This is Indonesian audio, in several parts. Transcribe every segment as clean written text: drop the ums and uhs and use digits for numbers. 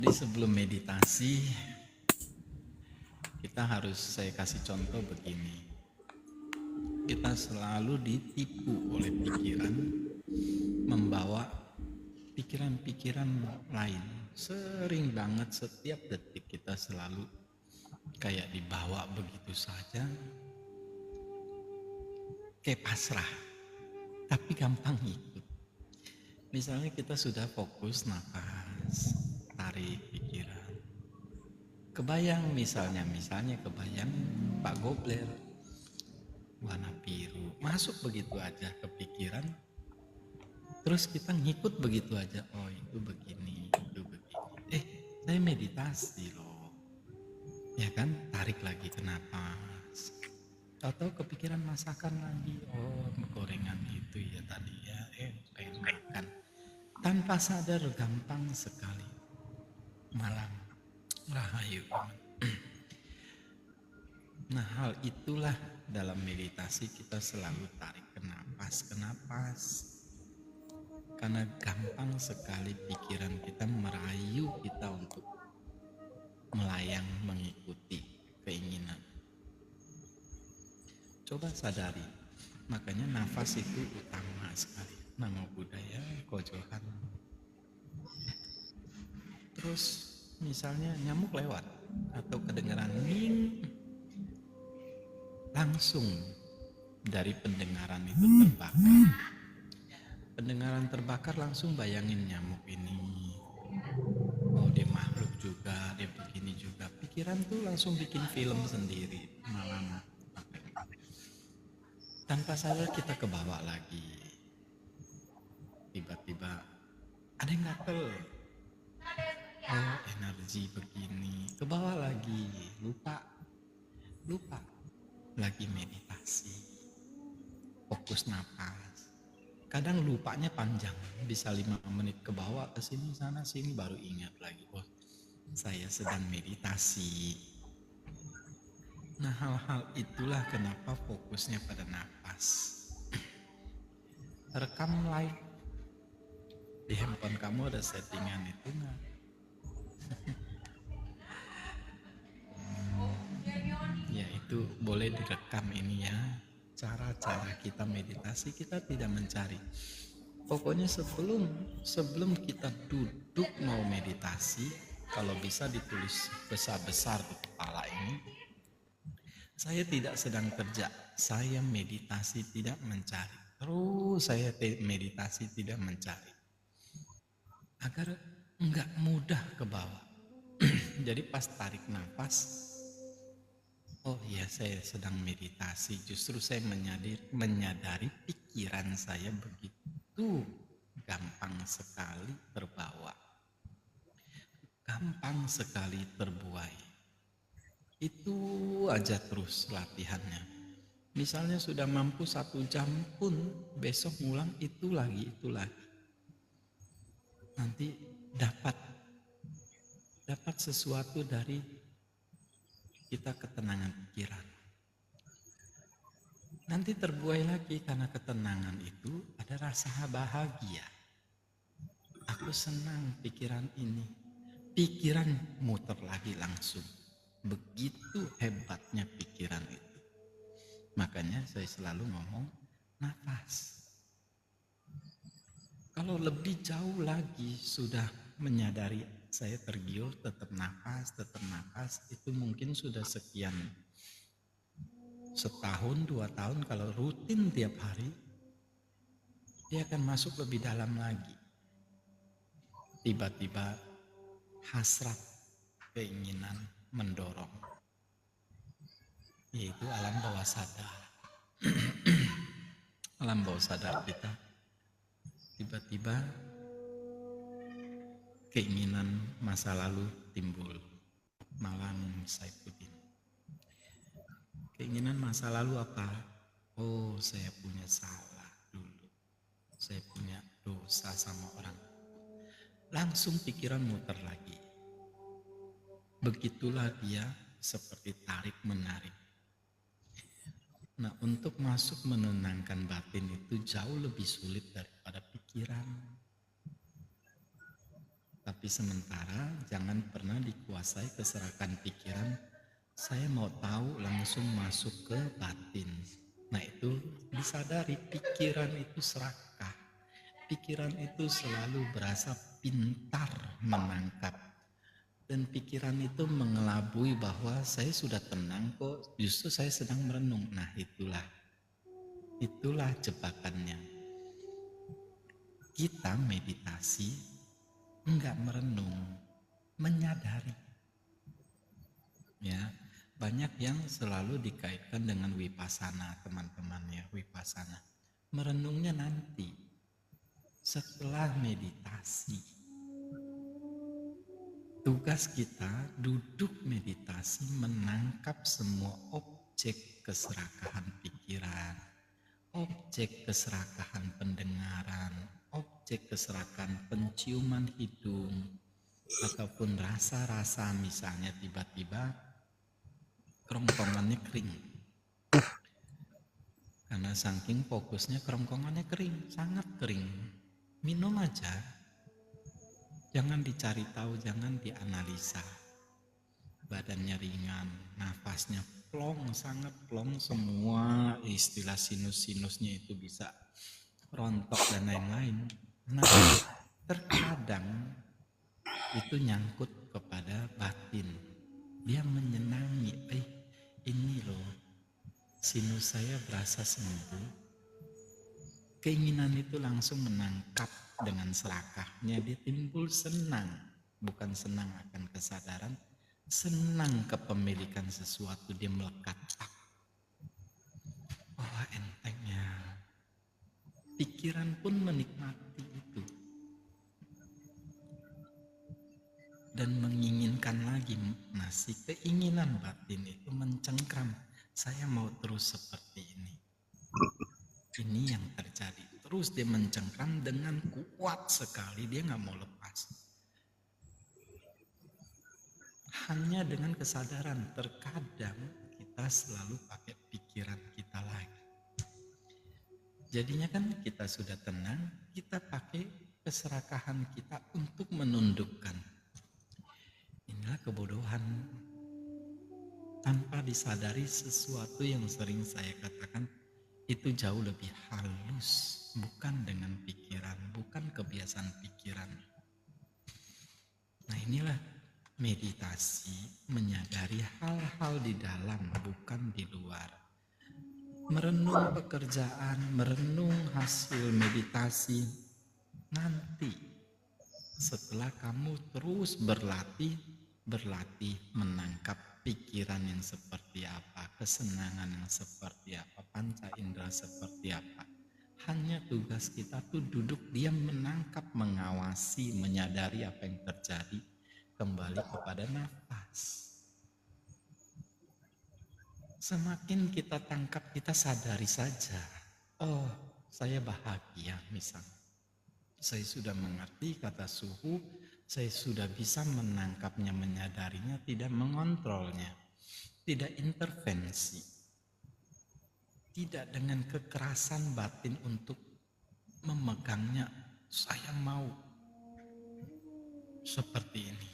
Jadi sebelum meditasi, saya kasih contoh begini. Kita selalu ditipu oleh pikiran, membawa pikiran-pikiran lain. Sering banget setiap detik kita selalu kayak dibawa begitu saja, kayak pasrah, tapi gampang ikut. Misalnya kita sudah fokus nafas, tarik pikiran. Kebayang misalnya kebayang Pak Gobler warna biru, masuk begitu aja ke pikiran, terus kita ngikut begitu aja. Oh itu begini, itu begini. Saya meditasi loh, ya kan? Tarik lagi ke napas, atau kepikiran masakan lagi. Oh gorengan itu ya tadi ya, pengen makan. Tanpa sadar gampang sekali. Malam rahayu. Nah hal itulah dalam meditasi kita selalu tarik ke napas. Karena gampang sekali pikiran kita merayu kita untuk melayang mengikuti keinginan. Coba sadari, makanya nafas itu utama sekali. Namo Buddhaya, Kojohan. Terus misalnya nyamuk lewat atau kedengaran ning, langsung dari pendengaran itu terbakar. Pendengaran terbakar langsung bayangin nyamuk ini. Oh dia makhluk juga, dia begini juga. Pikiran tuh langsung bikin film sendiri malam. Tanpa sadar kita ke bawah lagi. Tiba-tiba ada yang gatel. Oh energi begini. Ke bawah lagi. Lupa. Lagi meditasi. Fokus napas. Kadang lupanya panjang, bisa 5 menit ke bawah, ke sini, sana, sini, baru ingat lagi. Oh, saya sedang meditasi. Nah, hal-hal itulah kenapa fokusnya pada napas. Rekam live. Di handphone kamu ada settingan itu nggak? Ya, itu boleh direkam ini ya. Cara-cara kita meditasi, kita tidak mencari. Pokoknya sebelum kita duduk mau meditasi, kalau bisa ditulis besar-besar di kepala ini, saya tidak sedang kerja, saya meditasi tidak mencari. Terus saya meditasi tidak mencari. Agar enggak mudah ke bawah. Jadi pas tarik nafas, oh iya saya sedang meditasi, justru saya menyadari pikiran saya begitu gampang sekali terbawa. Gampang sekali terbuai. Itu aja terus latihannya. Misalnya sudah mampu 1 jam pun besok ngulang itu lagi. Nanti dapat sesuatu dari kita ketenangan pikiran. Nanti terbuai lagi karena ketenangan itu ada rasa bahagia. Aku senang pikiran ini. Pikiran muter lagi langsung. Begitu hebatnya pikiran itu. Makanya saya selalu ngomong nafas. Kalau lebih jauh lagi sudah menyadari saya tergiur tetap nafas, itu mungkin sudah sekian, 1 tahun 2 tahun, kalau rutin tiap hari dia akan masuk lebih dalam lagi. Tiba-tiba hasrat, keinginan mendorong, yaitu alam bawah sadar. Alam bawah sadar kita tiba-tiba keinginan masa lalu timbul. Malam Saifuddin. Keinginan masa lalu apa? Oh saya punya salah dulu, saya punya dosa sama orang. Langsung pikiran muter lagi. Begitulah dia seperti tarik menarik. Nah untuk masuk menenangkan batin itu jauh lebih sulit daripada pikiran. Tapi sementara jangan pernah dikuasai keserakahan pikiran. Saya mau tahu langsung masuk ke batin. Nah itu disadari pikiran itu serakah. Pikiran itu selalu berasa pintar menangkap. Dan pikiran itu mengelabui bahwa saya sudah tenang kok, justru saya sedang merenung. Nah itulah jebakannya. Kita meditasi enggak merenung, menyadari. Ya, banyak yang selalu dikaitkan dengan vipassana, teman-teman ya, vipassana. Merenungnya nanti setelah meditasi. Tugas kita duduk meditasi menangkap semua objek keserakahan pikiran, objek keserakahan pendengaran, objek keserakahan penciuman hidung, ataupun rasa-rasa, misalnya tiba-tiba kerongkongannya kering. Karena saking fokusnya kerongkongannya kering, sangat kering. Minum aja. Jangan dicari tahu, jangan dianalisa. Badannya ringan, nafasnya plong, sangat plong, semua istilah sinus-sinusnya itu bisa rontok dan lain-lain. Nah, terkadang itu nyangkut kepada batin. Dia menyenangi, ini loh, sinus saya berasa sembuh. Keinginan itu langsung menangkap dengan serakahnya, dia timbul senang. Bukan senang akan kesadaran, senang kepemilikan sesuatu, dia melekat. Oh entengnya. Pikiran pun menikmati itu. Dan menginginkan lagi, masih keinginan batin itu mencengkram. Saya mau terus seperti ini. Ini yang terjadi. Terus dia mencengkram dengan kuat sekali, dia gak mau lepas. Hanya dengan kesadaran, terkadang kita selalu pakai pikiran kita lagi. Jadinya kan kita sudah tenang, kita pakai keserakahan kita untuk menundukkan. Inilah kebodohan. Tanpa disadari sesuatu yang sering saya katakan, itu jauh lebih halus, bukan dengan pikiran, bukan kebiasaan pikiran. Nah inilah meditasi, menyadari hal-hal di dalam, bukan di luar. Merenung pekerjaan, merenung hasil meditasi, nanti setelah kamu terus berlatih menangkap pikiran yang seperti apa, kesenangan yang seperti apa, panca indera seperti apa. Hanya tugas kita tuh duduk diam, menangkap, mengawasi, menyadari apa yang terjadi, kembali kepada nafas. Semakin kita tangkap, kita sadari saja. Oh, saya bahagia misalnya. Saya sudah mengerti kata suhu, saya sudah bisa menangkapnya, menyadarinya, tidak mengontrolnya, tidak intervensi, tidak dengan kekerasan batin untuk memegangnya. Saya mau seperti ini.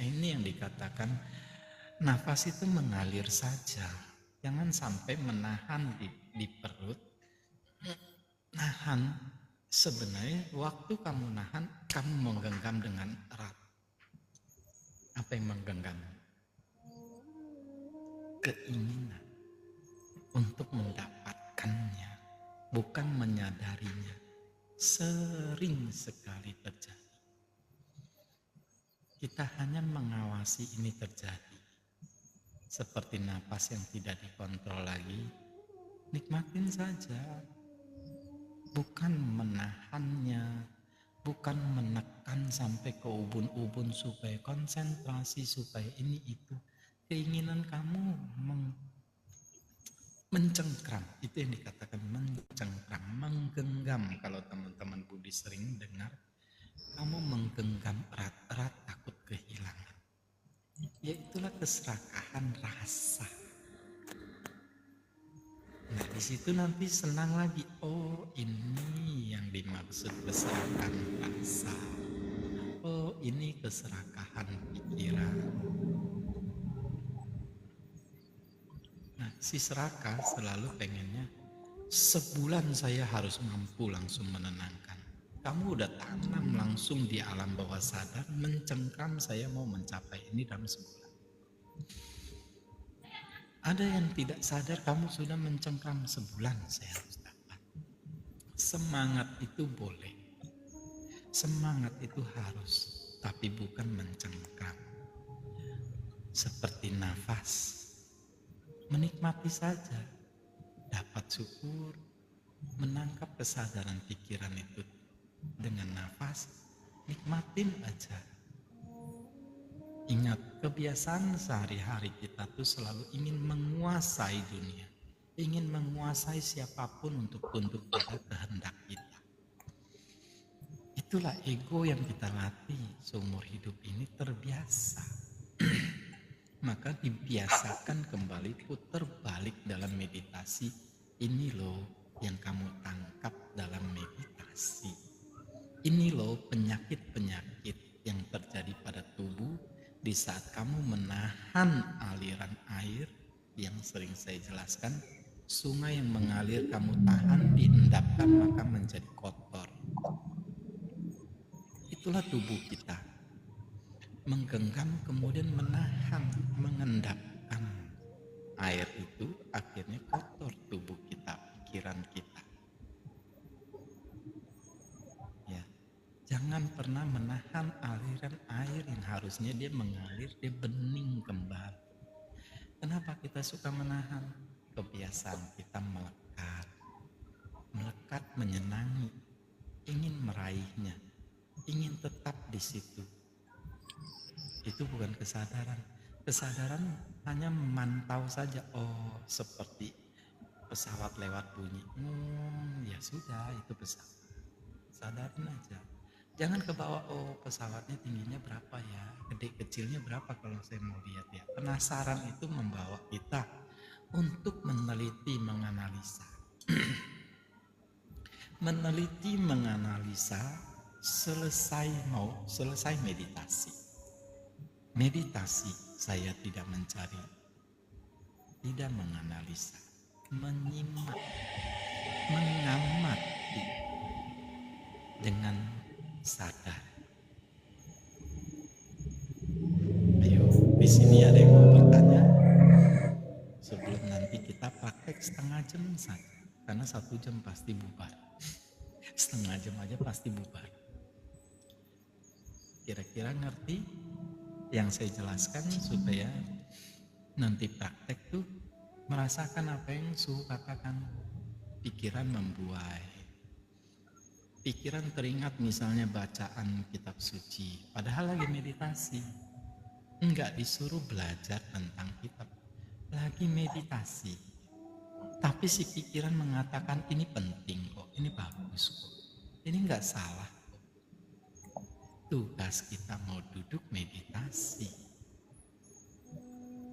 Ini yang dikatakan nafas itu mengalir saja, jangan sampai menahan di perut. Nahan. Sebenarnya waktu kamu nahan, kamu menggenggam dengan erat. Apa yang menggenggam? Keinginan untuk mendapatkannya, bukan menyadarinya. Sering sekali terjadi. Kita hanya mengawasi ini terjadi. Seperti napas yang tidak dikontrol lagi, nikmatin saja. Bukan menahannya, bukan menekan sampai ke ubun-ubun supaya konsentrasi, supaya ini itu. Keinginan kamu mencengkram, itu yang dikatakan mencengkram, menggenggam. Kalau teman-teman Buddhis sering dengar, kamu menggenggam erat-erat takut kehilangan. Ya itulah keserakahan rasa. Nah di situ nanti senang lagi. Oh ini yang dimaksud keserakahan rasa. Oh ini keserakahan pikiran. Nah, si serakah selalu pengennya sebulan saya harus mampu langsung menenangkan. Kamu udah tanam langsung di alam bawah sadar, mencengkram saya mau mencapai ini dalam sebulan. Ada yang tidak sadar kamu sudah mencengkram sebulan saya harus dapat. Semangat itu boleh, semangat itu harus, tapi bukan mencengkram. Seperti nafas, menikmati saja, dapat syukur, menangkap kesadaran pikiran itu dengan nafas, nikmatin aja. Ingat, kebiasaan sehari-hari kita tuh selalu ingin menguasai dunia, ingin menguasai siapapun untuk tunduk pada kehendak kita. Itulah ego yang kita latih seumur hidup ini terbiasa. Maka dibiasakan kembali putar balik dalam meditasi. Ini loh yang kamu tangkap dalam meditasi. Ini loh penyakit-penyakit yang terjadi pada tubuh di saat kamu menahan aliran air yang sering saya jelaskan. Sungai yang mengalir kamu tahan, diendapkan maka menjadi kotor. Itulah tubuh kita, menggenggam kemudian menahan, mengendapkan air itu, akhirnya kotor tubuh kita, pikiran kita. Ya, jangan pernah menahan aliran air yang harusnya dia mengalir, dia bening kembali. Kenapa kita suka menahan? Kebiasaan kita melekat, melekat menyenangi, ingin meraihnya, ingin tetap di situ. Itu bukan kesadaran. Kesadaran hanya memantau saja. Oh, seperti pesawat lewat bunyi. Ya sudah, itu pesawat. Sadarin aja. Jangan ke bawah, oh pesawatnya tingginya berapa ya, gede kecilnya berapa kalau saya mau lihat ya. Penasaran itu membawa kita untuk meneliti, menganalisa. Meneliti, menganalisa, selesai meditasi. Meditasi saya tidak mencari, tidak menganalisa, menyimak, mengamati dengan sadar. Ayo, di sini ada yang mau bertanya? Sebelum nanti kita praktek setengah jam saja, karena 1 jam pasti bubar. Setengah jam aja pasti bubar. Kira-kira ngerti yang saya jelaskan supaya nanti praktek tuh merasakan apa yang Suhu katakan. Pikiran membuai, pikiran teringat misalnya bacaan kitab suci, padahal lagi meditasi. Enggak disuruh belajar tentang kitab, lagi meditasi. Tapi si pikiran mengatakan ini penting kok, ini bagus kok, ini enggak salah kok. Tugas kita mau duduk meditasi.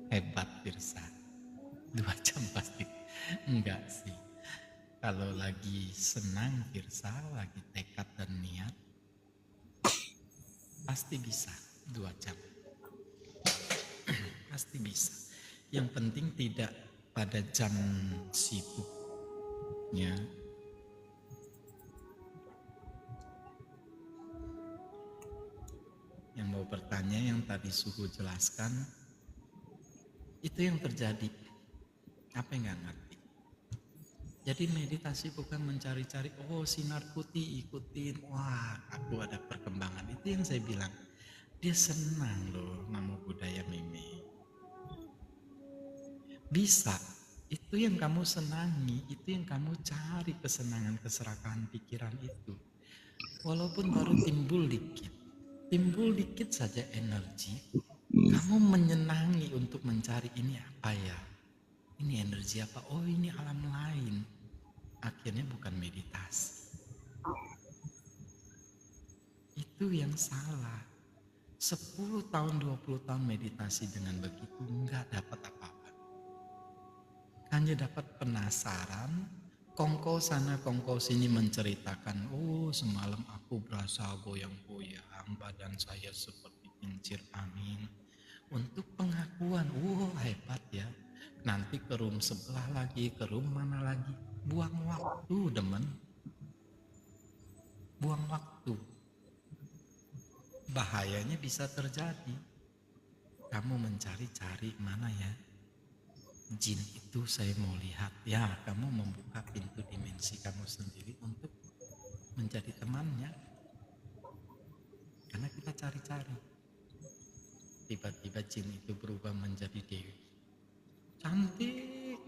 Hebat Tirsa, 2 jam pasti enggak sih. Kalau lagi senang Tirsa, lagi tekad dan niat, pasti bisa 2 jam. Pasti bisa. Yang penting tidak pada jam sibuk. Ya. Yang mau bertanya yang tadi Suhu jelaskan, itu yang terjadi. Apa yang nggak ngerti? Jadi meditasi bukan mencari-cari, oh sinar putih ikutin, wah aku ada perkembangan. Itu yang saya bilang, dia senang loh Namo Buddhaya Mimi. Bisa, itu yang kamu senangi, itu yang kamu cari, kesenangan, keserakahan pikiran itu. Walaupun baru timbul dikit saja energi, kamu menyenangi untuk mencari ini apa ya? Ini energi apa? Oh ini alam lain. Akhirnya bukan meditasi. Itu yang salah. 10 tahun, 20 tahun meditasi dengan begitu enggak dapat apa-apa. Hanya dapat penasaran, kongko sana kongko sini menceritakan, oh semalam aku berasa goyang-goyang, badan saya seperti kincir angin. Untuk pengakuan, wah hebat ya. Nanti ke room sebelah lagi, ke room mana lagi. Buang waktu teman. Buang waktu. Bahayanya bisa terjadi. Kamu mencari-cari mana ya. Jin itu saya mau lihat. Ya, kamu membuka pintu dimensi kamu sendiri untuk menjadi temannya. Karena kita cari-cari. Tiba-tiba jin itu berubah menjadi dewi. Cantik.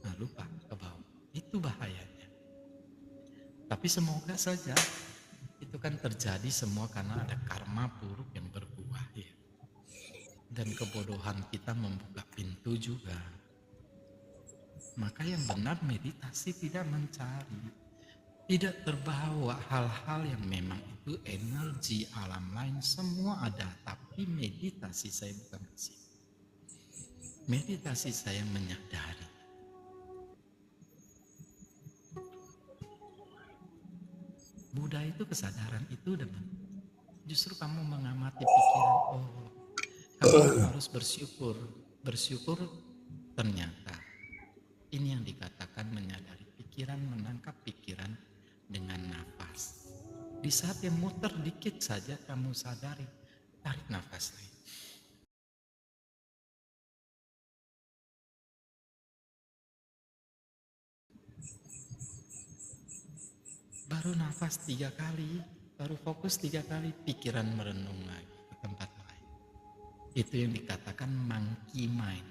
Nah lupa ke bawah. Itu bahayanya. Tapi semoga saja itu kan terjadi semua karena ada karma buruk yang berbuah ya. Dan kebodohan kita membuka pintu juga. Maka yang benar meditasi, tidak mencari, tidak terbawa hal-hal yang memang itu energi alam lain, semua ada. Tapi meditasi saya bukan ke situ. Meditasi saya menyadari. Buddha itu kesadaran itu teman. Justru kamu mengamati pikiran, oh kamu harus bersyukur. Bersyukur ternyata ini yang dikatakan menyadari pikiran, menangkap pikiran dengan nafas. Di saat yang muter dikit saja kamu sadari, tarik nafas lagi. Baru nafas 3 kali, baru fokus 3 kali, pikiran merenung lagi ke tempat lain. Itu yang dikatakan monkey mind.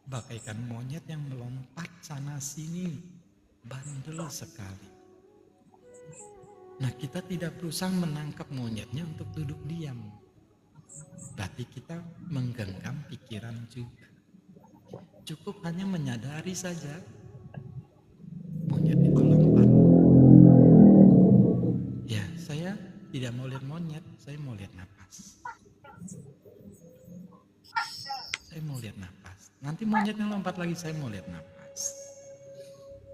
Bagaikan monyet yang melompat sana sini, bandel sekali. Nah kita tidak berusaha menangkap monyetnya untuk duduk diam. Berarti kita menggenggam pikiran juga. Cukup hanya menyadari saja monyet itu lompat. Ya saya tidak mau lihat monyet, saya mau lihat napas. Saya mau lihat napas. Nanti monyetnya lompat lagi, saya mau lihat napas.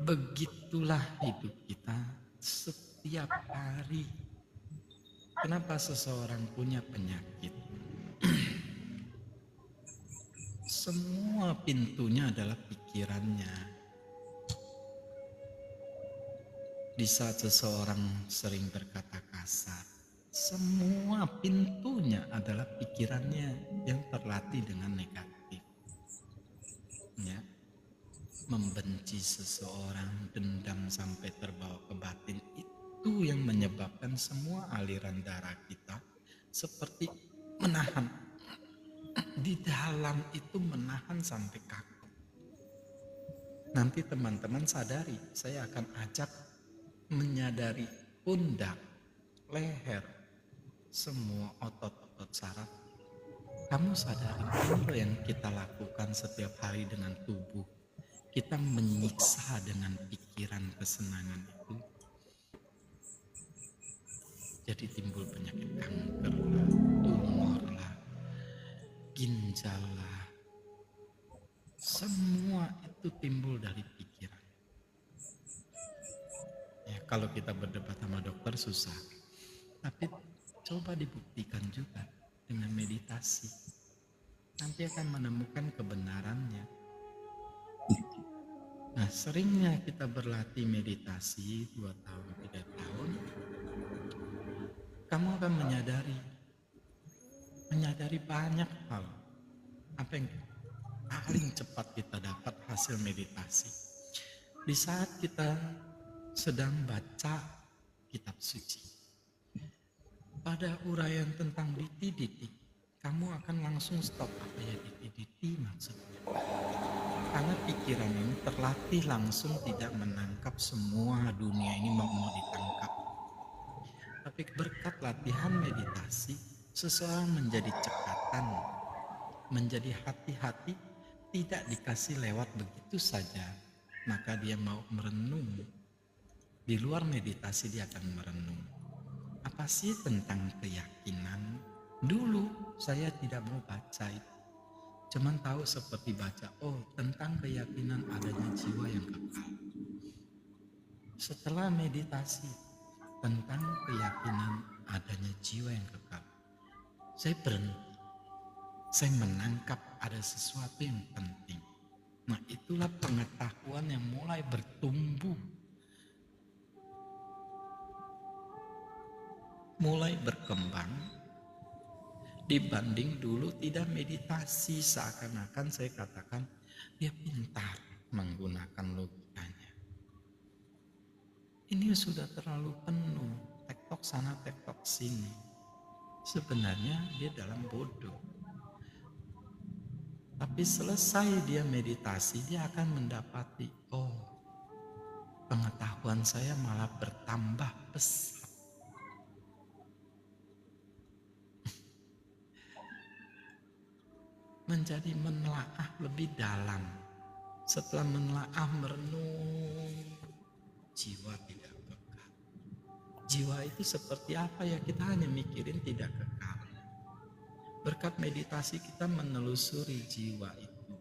Begitulah hidup kita setiap hari. Kenapa seseorang punya penyakit? Semua pintunya adalah pikirannya. Di saat seseorang sering berkata kasar, semua pintunya adalah pikirannya yang terlatih dengan negatif. Ya. Membenci seseorang, dendam sampai terbawa ke batin, itu yang menyebabkan semua aliran darah kita seperti menahan. Di dalam itu menahan sampai kaku. Nanti teman-teman sadari, saya akan ajak menyadari pundak, leher, semua otot-otot saraf. Kamu sadari apa yang kita lakukan setiap hari dengan tubuh. Kita menyiksa dengan pikiran kesenangan itu. Jadi timbul penyakit kanker lah, tumor lah, ginjal lah. Semua itu timbul dari pikiran. Ya, kalau kita berdebat sama dokter susah. Tapi coba dibuktikan juga dengan meditasi. Nanti akan menemukan kebenarannya. Nah, seringnya kita berlatih meditasi 2 tahun, 3 tahun, kamu akan menyadari banyak hal. Apa yang paling cepat kita dapat hasil meditasi? Di saat kita sedang baca kitab suci, pada uraian tentang diti-diti, kamu akan langsung stop. Apa ya diti-diti maksudnya? Karena pikiran ini terlatih langsung tidak menangkap semua dunia ini mau ditangkap. Tapi berkat latihan meditasi, seseorang menjadi cekatan, menjadi hati-hati, tidak dikasih lewat begitu saja. Maka dia mau merenung. Di luar meditasi dia akan merenung. Apa sih tentang keyakinan? Dulu saya tidak mau baca itu. Cuman tahu seperti baca, oh tentang keyakinan adanya jiwa yang kekal. setelah meditasi tentang keyakinan adanya jiwa yang kekal, saya berhenti. Saya menangkap ada sesuatu yang penting. Nah, itulah pengetahuan yang mulai bertumbuh, mulai berkembang dibanding dulu tidak meditasi. Seakan-akan saya katakan dia pintar menggunakan logikanya. Ini sudah terlalu penuh, tektok sana tektok sini. Sebenarnya dia dalam bodoh. Tapi selesai dia meditasi, dia akan mendapati, oh, pengetahuan saya malah bertambah pesat. Menjadi menelaah lebih dalam. Setelah menelaah, merenung, jiwa tidak kekal. Jiwa itu seperti apa ya? Kita hanya mikirin tidak kekal. Berkat meditasi kita menelusuri jiwa itu.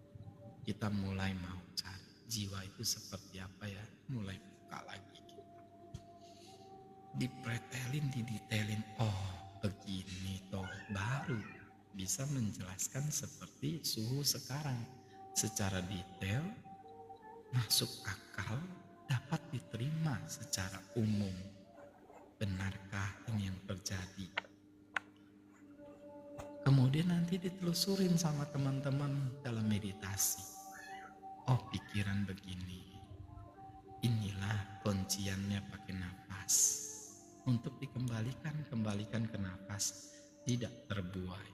Kita mulai mau cari jiwa itu seperti apa ya? Mulai buka lagi kita. Dipretelin, didetailin. Oh, begini toh, baru bisa menjelaskan seperti suhu sekarang. Secara detail, masuk akal, dapat diterima secara umum. Benarkah ini yang terjadi? Kemudian nanti ditelusurin sama teman-teman dalam meditasi. Oh, pikiran begini. Inilah kunciannya pakai nafas. Untuk kembalikan ke nafas. Tidak terbuai.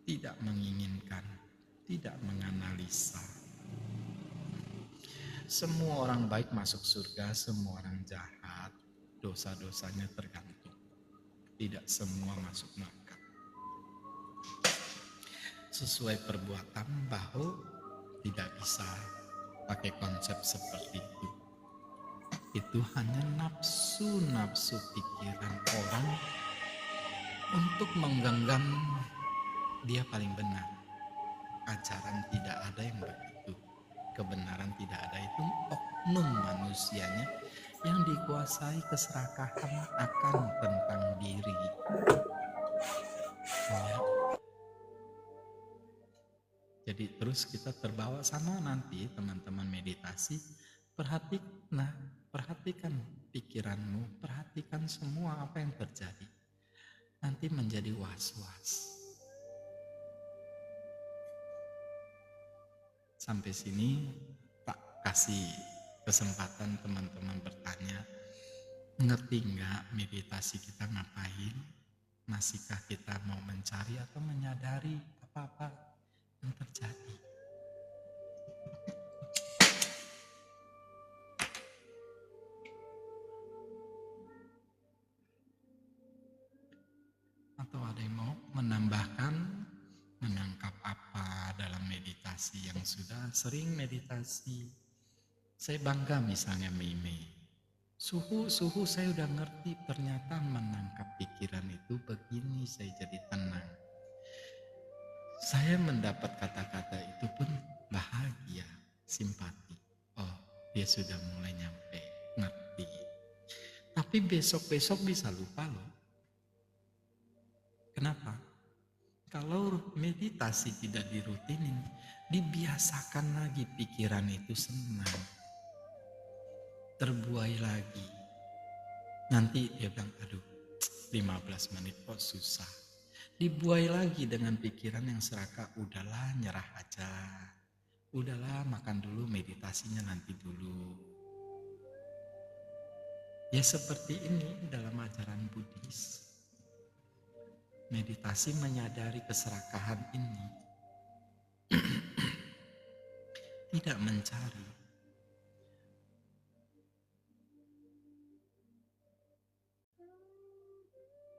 Tidak menginginkan. Tidak menganalisa. Semua orang baik masuk surga, semua orang jahat, dosa-dosanya tergantung. Tidak semua masuk neraka. Sesuai perbuatan, bahu tidak bisa pakai konsep seperti itu. Itu hanya nafsu pikiran orang untuk menggenggam dia paling benar. Ajaran tidak ada yang begitu. Kebenaran tidak ada, itu oknum manusianya yang dikuasai keserakahan akan tentang diri. Ya. Jadi terus kita terbawa sana nanti teman-teman meditasi, perhatikan pikiranmu, perhatikan semua apa yang terjadi. Nanti menjadi was-was. Sampai sini tak kasih kesempatan teman-teman bertanya, ngerti nggak meditasi kita ngapain? Masihkah kita mau mencari atau menyadari apa-apa yang terjadi? Atau ada yang mau menambahkan, menangkap apa dalam meditasi yang sudah sering meditasi? Saya bangga misalnya Mei. Suhu saya udah ngerti, ternyata menangkap pikiran itu begini, saya jadi tenang. Saya mendapat kata-kata itu pun bahagia, simpati. Oh, dia sudah mulai nyampe, ngerti. Tapi besok-besok bisa lupa loh. Kenapa? Kalau meditasi tidak dirutinin, dibiasakan lagi pikiran itu senang. Terbuai lagi. Nanti dia bilang, aduh 15 menit kok susah. Dibuai lagi dengan pikiran yang serakah, udahlah nyerah aja. Udahlah makan dulu, meditasinya nanti dulu. Ya seperti ini dalam ajaran Buddhis. Meditasi menyadari keserakahan ini. Tidak mencari.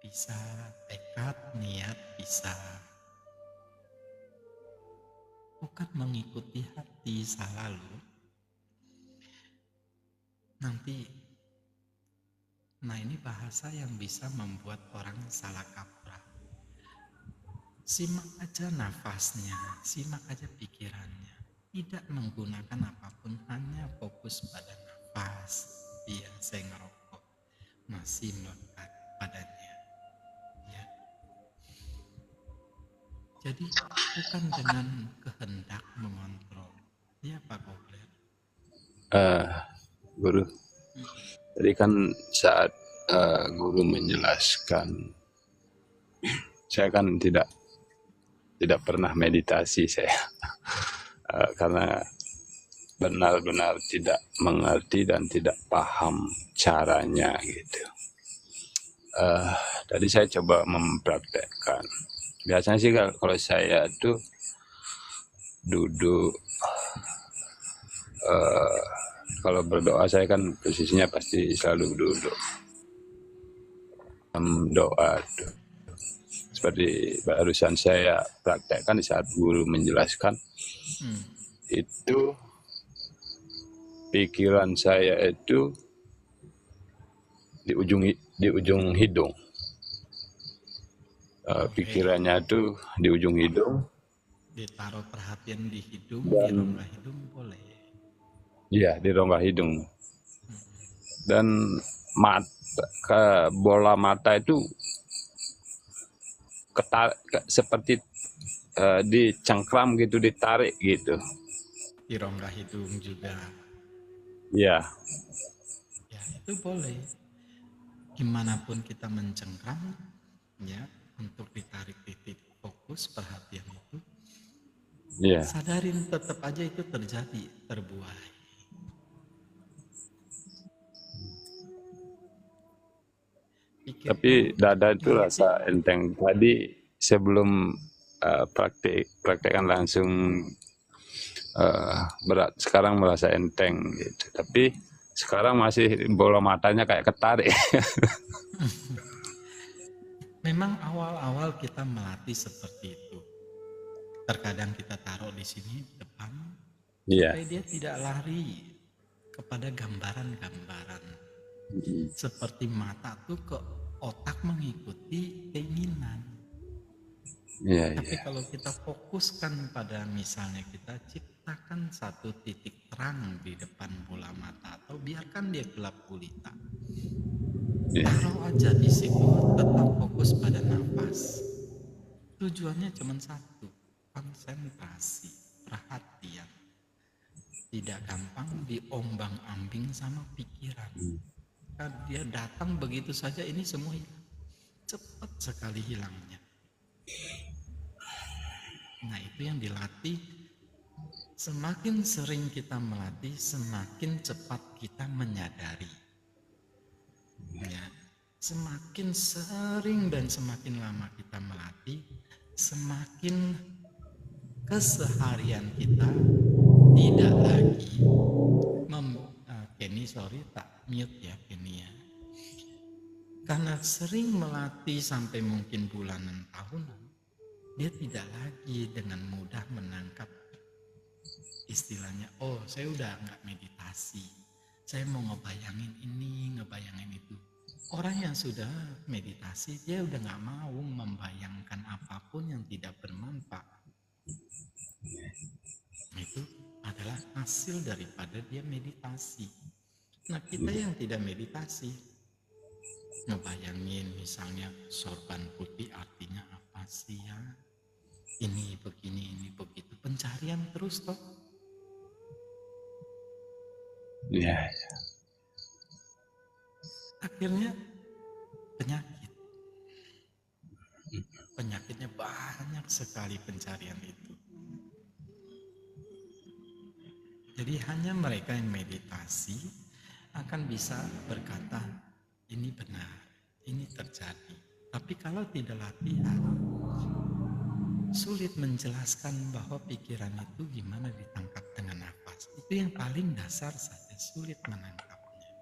Bisa tekad, niat, bisa. Bukan mengikuti hati selalu. Nanti, nah ini bahasa yang bisa membuat orang salah kaprah. Simak aja nafasnya, simak aja pikirannya. Tidak menggunakan apapun, hanya fokus pada nafas. iya saya ngerokok masih melekat padanya ya. Jadi bukan dengan kehendak mengontrol ya Pak Kobler. Guru, tadi kan saat guru menjelaskan, saya kan tidak pernah meditasi saya. Karena benar-benar tidak mengerti dan tidak paham caranya gitu. Tadi saya coba mempraktekkan. Biasanya sih kalau saya tuh duduk, kalau berdoa saya kan posisinya pasti selalu duduk doa tuh. Seperti barusan saya praktekkan di saat guru menjelaskan, itu pikiran saya itu di ujung hidung. Pikirannya tuh di ujung hidung. Ditaruh perhatian di hidung, di rongga hidung boleh. Iya, di rongga hidung. Dan bola mata itu seperti dicengkram gitu, ditarik gitu. Di rongga hidung juga. Iya. Ya itu boleh. Gimana pun kita mencengkram, ya untuk ditarik titik fokus perhatian itu. Iya. Sadarin tetap aja itu terjadi, terbuai. Tapi dada itu rasa enteng. Tadi sebelum praktekkan langsung berat, sekarang merasa enteng gitu. Tapi sekarang masih bola matanya kayak ketarik. Memang awal-awal kita melatih seperti itu. Terkadang kita taruh di sini depan, supaya dia tidak lari kepada gambaran-gambaran. Seperti mata tuh ke otak mengikuti keinginan. Tapi kalau kita fokuskan pada misalnya kita ciptakan satu titik terang di depan bola mata atau biarkan dia gelap gulita. Taruh aja di situ, tetap fokus pada nafas. Tujuannya cuma satu, konsentrasi, perhatian. Tidak gampang diombang-ambing sama pikiran. Kan dia datang begitu saja, ini semua hilang. Cepat sekali hilangnya. Nah itu yang dilatih. Semakin sering kita melatih, semakin cepat kita menyadari. Ya, semakin sering dan semakin lama kita melatih, semakin keseharian kita tidak lagi Kenny sorry tak mute ya Kenny ya. Karena sering melatih sampai mungkin bulanan tahunan, dia tidak lagi dengan mudah menangkap istilahnya, oh saya udah nggak meditasi, saya mau ngebayangin ini, ngebayangin itu. Orang yang sudah meditasi, dia udah nggak mau membayangkan apapun yang tidak bermanfaat. Itu adalah hasil daripada dia meditasi. Nah kita yang tidak meditasi, ngebayangin misalnya sorban putih artinya apa sih ya? Ini begini, ini begitu, pencarian terus toh. Iya. Akhirnya penyakitnya banyak sekali pencarian itu. Jadi hanya mereka yang meditasi akan bisa berkata ini benar, ini terjadi. Tapi kalau tidak latihan, sulit menjelaskan bahwa pikiran itu gimana ditangkap dengan nafas. Itu yang paling dasar saja, sulit menangkapnya.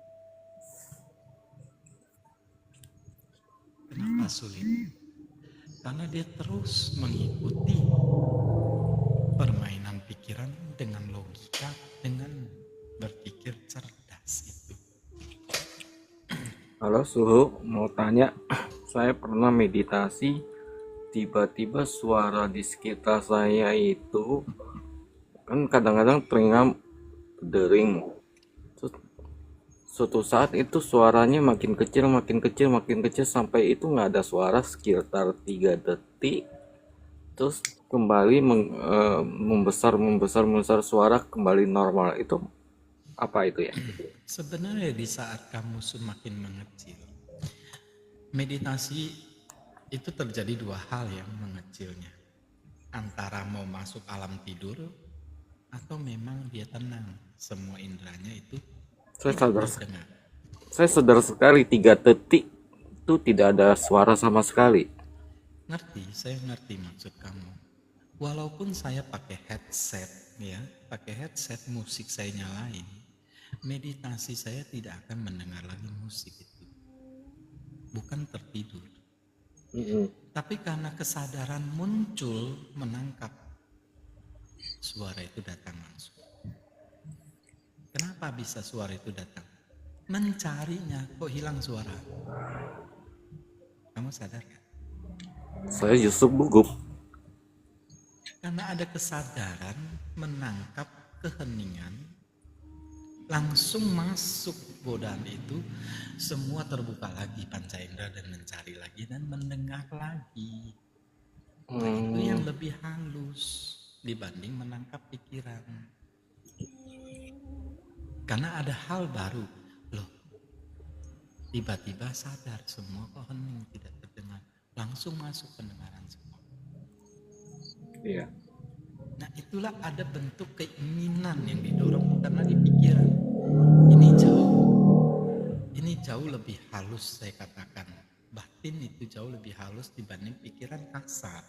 Kenapa sulit? Karena dia terus mengikuti permainan pikiran dengan logika, dengan berpikir cerdas itu. Halo Suhu, mau tanya, saya pernah meditasi, tiba-tiba suara di sekitar saya itu kan kadang-kadang telinga berdering, terus suatu saat itu suaranya makin kecil, makin kecil, makin kecil sampai itu nggak ada suara sekitar 3 detik, terus kembali membesar, membesar, membesar, suara kembali normal. Itu apa itu ya? Sebenarnya di saat kamu semakin mengecil, meditasi itu terjadi dua hal yang mengecilnya. Antara mau masuk alam tidur atau memang dia tenang, semua inderanya itu Saya tidak sadar, terdengar. saya sadar sekali 3 detik itu tidak ada suara sama sekali. Ngerti, saya ngerti maksud kamu. Walaupun saya pakai headset ya, pakai headset musik saya nyalain, meditasi saya tidak akan mendengar lagi musik itu. Bukan tertidur. Tapi karena kesadaran muncul menangkap suara itu datang langsung. Kenapa bisa suara itu datang? Mencarinya, kok hilang suara? Kamu sadar gak? Saya justru gugup. Karena ada kesadaran menangkap keheningan, langsung masuk godaan itu, semua terbuka lagi panca indera dan mencari lagi dan mendengar lagi. Nah, itu yang lebih halus dibanding menangkap pikiran. Karena ada hal baru, loh, tiba-tiba sadar semua kok hening, tidak terdengar, langsung masuk pendengaran semua. Iya. Nah, itulah ada bentuk keinginan yang didorong karena di pikiran. Ini jauh lebih halus, saya katakan. Batin itu jauh lebih halus dibanding pikiran kasar.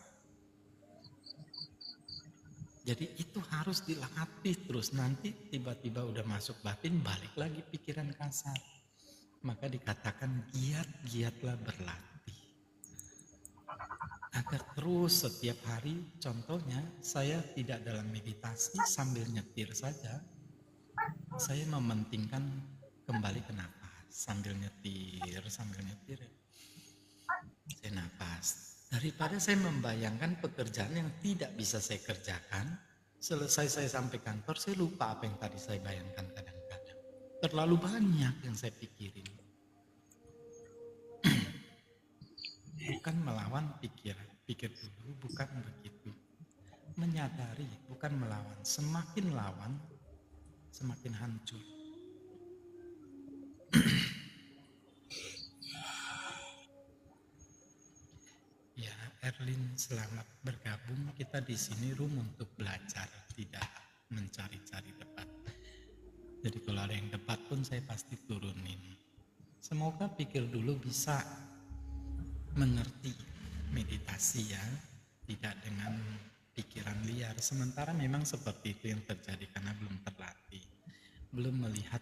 Jadi itu harus dilatih terus. Nanti tiba-tiba udah masuk batin, balik lagi pikiran kasar. Maka dikatakan giat-giatlah berlatih. Agar terus setiap hari, contohnya saya tidak dalam meditasi sambil nyetir saja. Saya mementingkan kembali ke napas. Sambil nyetir. Saya napas. Daripada saya membayangkan pekerjaan yang tidak bisa saya kerjakan, selesai saya sampai kantor, saya lupa apa yang tadi saya bayangkan kadang-kadang. Terlalu banyak yang saya pikirin. Bukan melawan pikiran, pikir dulu, bukan begitu. Menyadari, bukan melawan. Semakin lawan, semakin hancur. Ya, Erlin, selamat bergabung. Kita di sini room untuk belajar, tidak mencari-cari debat. Jadi kalau ada yang debat pun saya pasti turunin. Semoga pikir dulu bisa mengerti meditasi ya, tidak dengan pikiran liar. Sementara memang seperti itu yang terjadi karena belum terlatih, belum melihat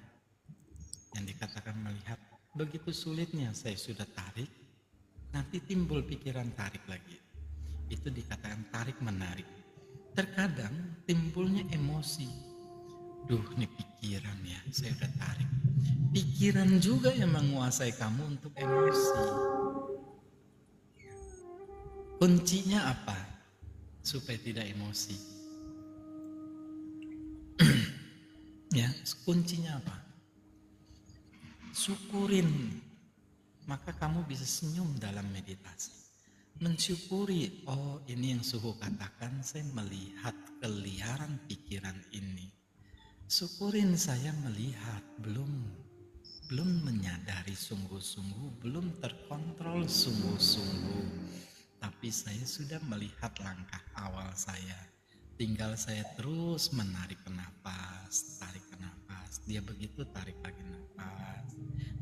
yang dikatakan melihat. Begitu sulitnya saya sudah tarik, nanti timbul pikiran tarik lagi. Itu dikatakan tarik menarik. Terkadang timbulnya emosi. Duh, ini pikiran ya, saya udah tarik. Pikiran juga yang menguasai kamu untuk emosi. Kuncinya apa? Supaya tidak emosi. Ya, kuncinya apa? Syukurin. Maka kamu bisa senyum dalam meditasi. Mensyukuri, oh ini yang suhu katakan, saya melihat keliaran pikiran ini. Syukurin saya melihat, belum menyadari sungguh-sungguh, belum terkontrol sungguh-sungguh. Tapi saya sudah melihat langkah awal saya. Tinggal saya terus menarik ke napas, tarik ke napas. Dia begitu tarik lagi napas.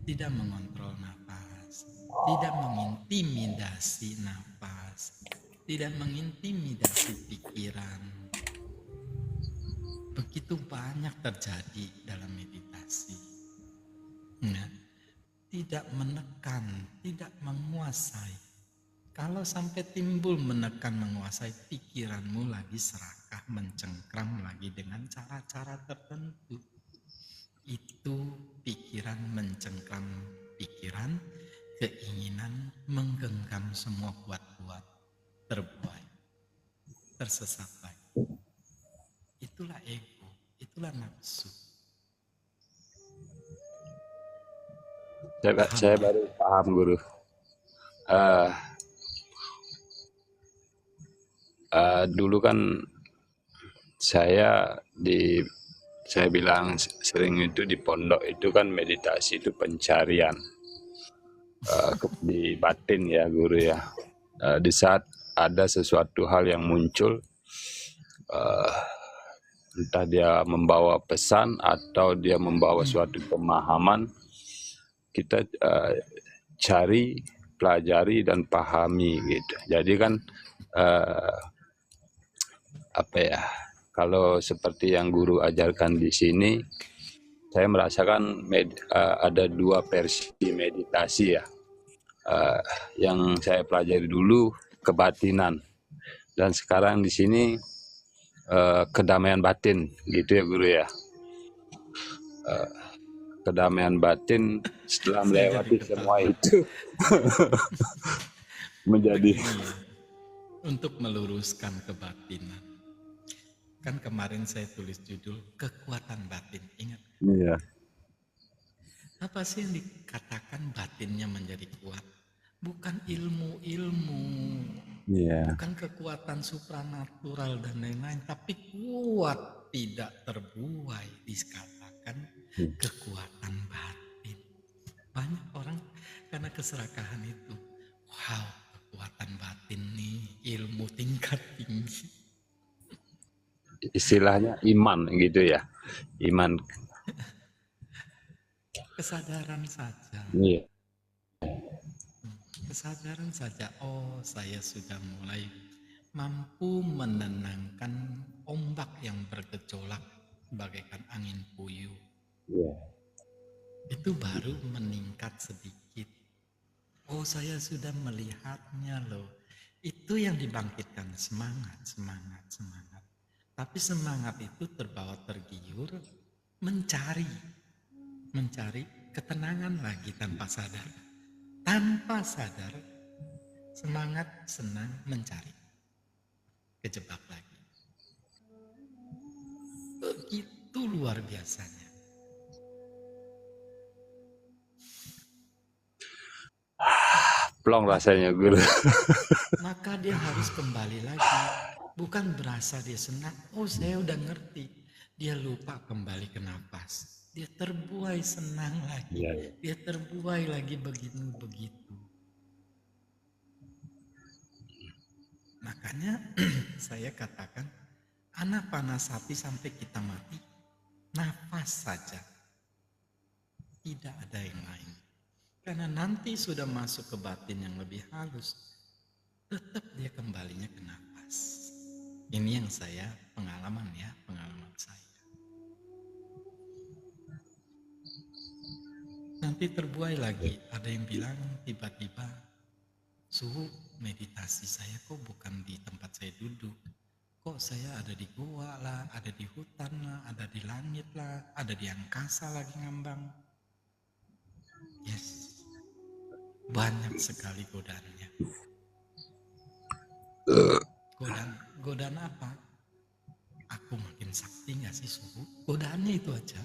Tidak mengontrol napas, tidak mengintimidasi napas, tidak mengintimidasi pikiran. Begitu banyak terjadi dalam meditasi. Nah, tidak menekan, tidak menguasai. Kalau sampai timbul menekan menguasai, pikiranmu lagi serakah, mencengkram lagi dengan cara-cara tertentu. Itu pikiran mencengkram pikiran, keinginan menggenggam semua kuat-kuat, terbuai, tersesat lagi. Itulah ego, itulah nafsu. Paham saya ya? baru paham guru. Eh, Dulu kan saya saya bilang sering itu di pondok itu kan meditasi itu pencarian di batin ya guru ya. Di saat ada sesuatu hal yang muncul, eh, entah dia membawa pesan atau dia membawa suatu pemahaman, kita cari, pelajari dan pahami gitu. Jadi kan eh, apa ya? Kalau seperti yang guru ajarkan di sini, saya merasakan ada dua versi meditasi ya. Eh, yang saya pelajari dulu kebatinan dan sekarang di sini kedamaian batin gitu ya guru ya. Kedamaian batin setelah Saya jadi melewati semua ketawa. itu menjadi Begini ya, untuk meluruskan kebatinan. Kan kemarin saya tulis judul kekuatan batin. Ingat, iya apa sih yang dikatakan batinnya menjadi kuat? Bukan ilmu-ilmu, iya bukan kekuatan supranatural dan lain-lain, tapi kuat tidak terbuai, dikatakan kekuatan batin. Banyak orang karena keserakahan itu, wow, kekuatan batin nih, ilmu tingkat tinggi. istilahnya iman gitu ya, iman. Kesadaran saja, Iya kesadaran saja, oh saya sudah mulai mampu menenangkan ombak yang bergejolak bagaikan angin puyuh. iya Itu baru meningkat sedikit. Oh saya sudah melihatnya loh. Itu yang dibangkitkan semangat, semangat, semangat. Tapi semangat itu terbawa tergiur mencari ketenangan lagi tanpa sadar. Tanpa sadar, semangat senang mencari. Kejebak lagi. Begitu luar biasanya. plong rasanya guru. Maka dia harus kembali lagi. Bukan berasa dia senang, oh saya udah ngerti. Dia lupa kembali ke nafas. Dia terbuai senang lagi. Iya, iya. Dia terbuai lagi begitu. Makanya saya katakan, anak panas sapi sampai kita mati, nafas saja. Tidak ada yang lain. Karena nanti sudah masuk ke batin yang lebih halus, tetap dia kembalinya ke nafas. Ini yang saya pengalaman saya. Nanti terbuai lagi, ada yang bilang tiba-tiba suhu meditasi saya kok bukan di tempat saya duduk. Kok saya ada di gua lah, ada di hutan lah, ada di langit lah, ada di angkasa lagi ngambang. Yes, banyak sekali godaannya. Godaan apa? Aku makin sakti gak sih suhu? Godaannya itu aja.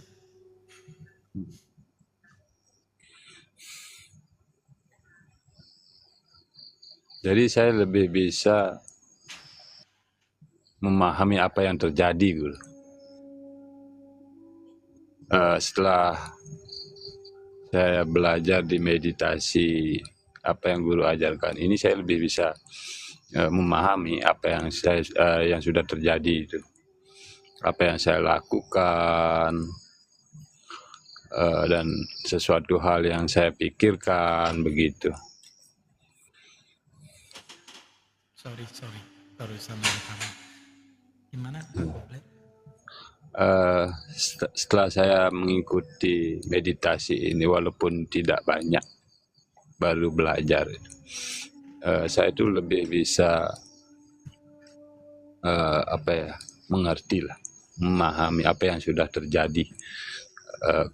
Jadi saya lebih bisa memahami apa yang terjadi guru. Setelah saya belajar di meditasi apa yang guru ajarkan ini, saya lebih bisa memahami apa yang yang sudah terjadi itu, apa yang saya lakukan, dan sesuatu hal yang saya pikirkan begitu. Sorry, barusan kamu. Gimana Koblet? Setelah saya mengikuti meditasi ini, walaupun tidak banyak, baru belajar, saya itu lebih bisa mengerti lah, memahami apa yang sudah terjadi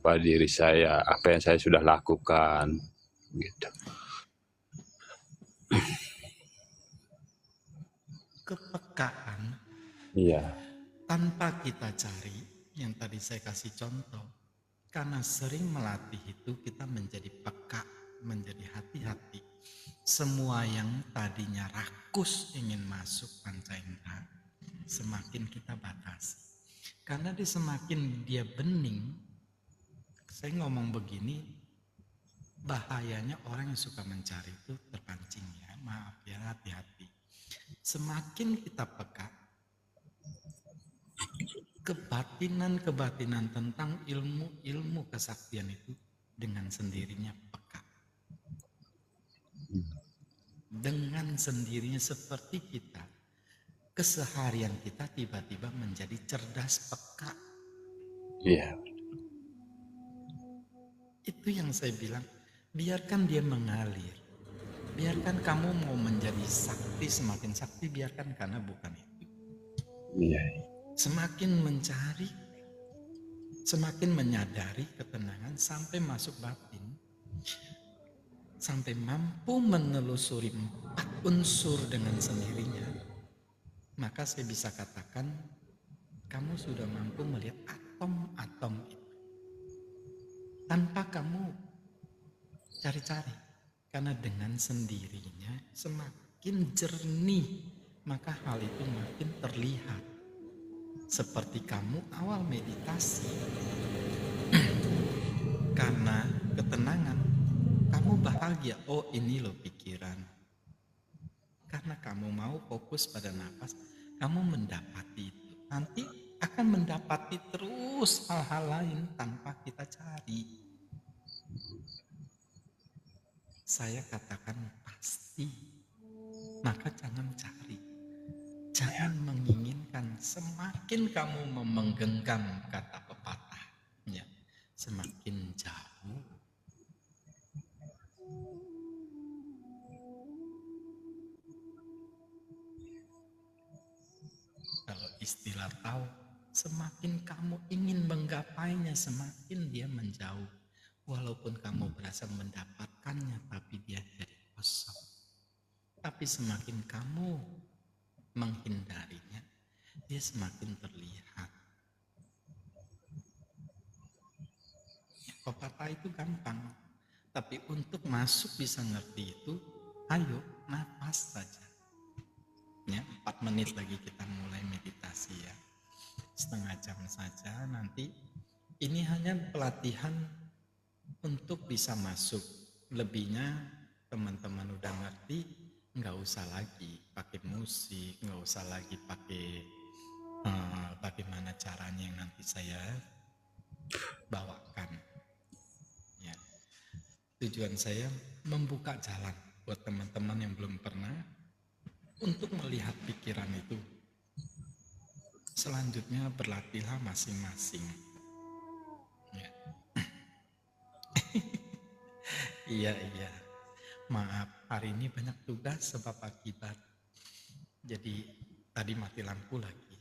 pada diri saya, apa yang saya sudah lakukan, gitu. Kepekaan Iya, tanpa kita cari, yang tadi saya kasih contoh, Karena sering melatih itu kita menjadi peka, menjadi hati-hati. Semua yang tadinya rakus ingin masuk panca indera, semakin kita batasi. Karena semakin dia bening, saya ngomong begini, bahayanya orang yang suka mencari itu terpancing ya, maaf ya, hati-hati. Semakin kita peka, kebatinan tentang ilmu kesaktian itu dengan sendirinya peka. Dengan sendirinya seperti kita, keseharian kita tiba-tiba menjadi cerdas peka. Iya. Itu yang saya bilang, biarkan dia mengalir. Biarkan kamu mau menjadi sakti, semakin sakti biarkan, karena bukan itu. Iya. Semakin mencari, semakin menyadari ketenangan sampai masuk batin, sampai mampu menelusuri 4 unsur dengan sendirinya, maka saya bisa katakan kamu sudah mampu melihat atom-atom itu tanpa kamu cari-cari, karena dengan sendirinya semakin jernih maka hal itu makin terlihat. Seperti kamu awal meditasi, karena ketenangan, kamu bahagia, oh ini loh pikiran. Karena kamu mau fokus pada nafas, kamu mendapati itu. Nanti akan mendapati terus hal-hal lain tanpa kita cari. Saya katakan pasti, maka jangan cari. Jangan menginginkan. Semakin kamu menggenggam kata pepatah, ya, semakin jauh. Kalau istilah tahu, semakin kamu ingin menggapainya, semakin dia menjauh. Walaupun kamu berasa mendapatkannya, tapi dia jadi kosong. Tapi semakin kamu menghindarinya, dia semakin terlihat. Pepatah itu gampang, tapi untuk masuk bisa ngerti itu, ayo nafas saja. Ya, 4 menit lagi kita mulai meditasi ya, setengah jam saja. Nanti ini hanya pelatihan untuk bisa masuk. Lebihnya teman-teman udah ngerti, nggak usah lagi pakai musik, nggak usah lagi pakai bagaimana caranya yang nanti saya bawakan. Ya. Tujuan saya membuka jalan buat teman-teman yang belum pernah untuk melihat pikiran itu. Selanjutnya berlatihlah masing-masing. Ya. Iya. Maaf, hari ini banyak tugas sebab akibat. Jadi tadi mati lampu lagi.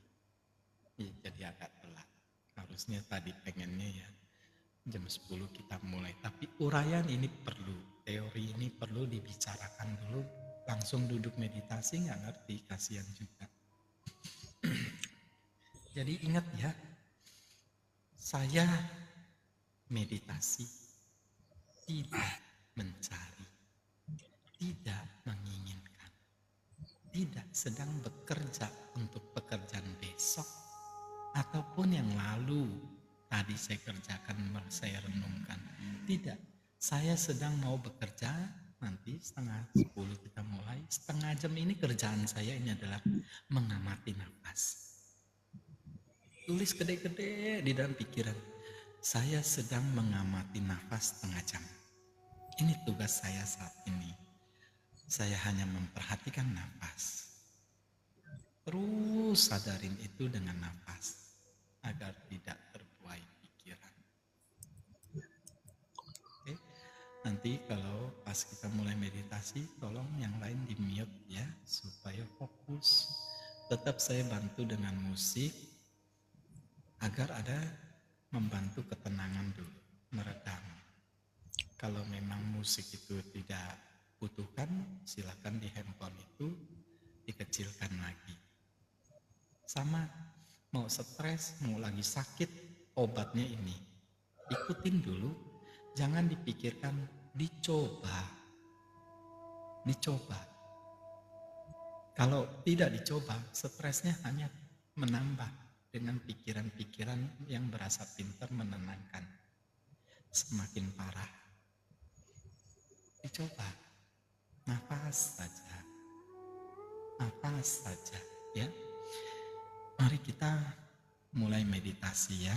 Ya, jadi agak telat. Harusnya tadi pengennya ya jam 10 kita mulai. Tapi uraian ini perlu, teori ini perlu dibicarakan dulu. Langsung duduk meditasi nggak ngerti, kasihan juga. Jadi ingat ya, saya meditasi tidak mencari, tidak menginginkan, tidak sedang bekerja untuk pekerjaan besok ataupun yang lalu tadi saya kerjakan, saya renungkan. Tidak, saya sedang mau bekerja. Nanti setengah 10 kita mulai. Setengah jam ini kerjaan saya ini adalah mengamati nafas. Tulis gede-gede di dalam pikiran, saya sedang mengamati nafas setengah jam. Ini tugas saya saat ini. Saya hanya memperhatikan nafas. Terus sadarin itu dengan nafas agar tidak terbuai pikiran. Oke. Nanti kalau pas kita mulai meditasi, tolong yang lain di mute ya supaya fokus. Tetap saya bantu dengan musik agar ada membantu ketenangan dulu, meredam. Kalau memang musik itu tidak butuhkan, silakan di handphone itu dikecilkan lagi. Sama, mau stres, mau lagi sakit, obatnya ini. ikutin dulu, jangan dipikirkan, dicoba. Kalau tidak dicoba, stresnya hanya menambah dengan pikiran-pikiran yang berasa pintar menenangkan. Semakin parah. Dicoba. Nafas saja, ya. Mari kita mulai meditasi ya.